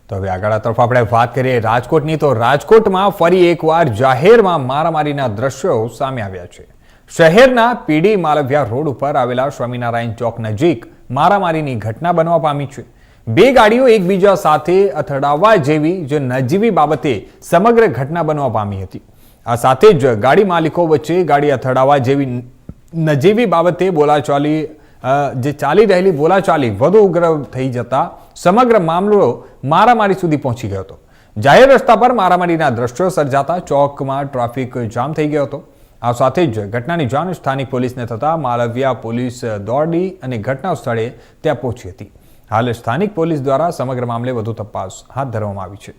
તો હવે આગળ તરફ આપણે વાત કરીએ રાજકોટની તો રાજકોટમાં ફરી એકવાર જાહેરમાં મારામારીના દ્રશ્યો સામે આવ્યા છે। શહેરના પીડી માલવિયા રોડ ઉપર આવેલા સ્વામિનારાયણ ચોક નજીક મારામારીની ઘટના બનવા પામી છે। બે ગાડીઓ એકબીજા સાથે અથડાવવા જેવી જે નજીવી બાબતે સમગ્ર ઘટના બનવા પામી હતી। આ સાથે જ ગાડી માલિકો વચ્ચે ગાડી અથડાવવા જેવી નજીવી બાબતે બોલાચાલી જે ચાલી રહેલી બોલાચાલી વધુ ઉગ્ર થઈ જતા સમગ્ર મામલો મારામારી સુધી પહોંચી ગયો હતો। જાહેર રસ્તા પર મારામારીના દ્રશ્યો સર્જાતા ચોકમાં ટ્રાફિક જામ થઈ ગયો હતો। આ સાથે જ ઘટનાની જાણ સ્થાનિક પોલીસને થતા માલવિયા પોલીસ દોડી અને ઘટના સ્થળે ત્યાં પહોંચી હતી। હાલ સ્થાનિક પોલીસ દ્વારા સમગ્ર મામલે વધુ તપાસ હાથ ધરવામાં આવી છે।